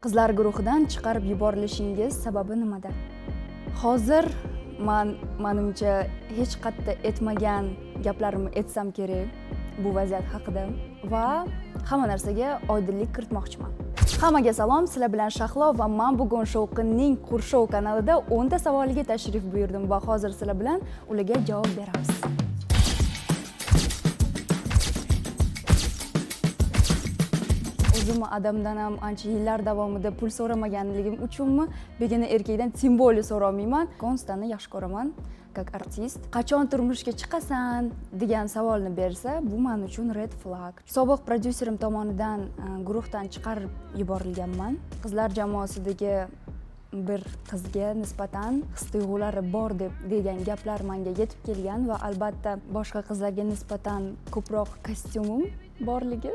Qizlar guruhidan chiqarib yuborilishingiz sababi nimada? Hozir menimcha hech qayerda aytmagan gaplarimni aytsam kerak bu vaziyat haqida va hamma narsaga oydinlik kiritmoqchiman. Hammaga salom, sizlar bilan Shahlo va men bugun Shovqinning Qurshow kanalida 10 ta savoliga tashrif buyurdim va hozir sizlar bilan ularga javob beramiz. O'zimni adamdan ham ancha yillar davomida pul so'ramaganligim uchunmi, begona erkakdan tim bo'lli so'ramayman. Konstani yaxshi ko'raman, как artist. Qachon turmushga chiqasan degan savolni bersa, bu men uchun red flag. Sobiq prodyuserim tomonidan guruhdan chiqarib yuborilganman. Qizlar jamoasidagi bir qizga nisbatan his-tuyg'ulari bor degan gaplar menga yetib kelgan va albatta boshqa qizlarga nisbatan ko'proq kostyumim borligi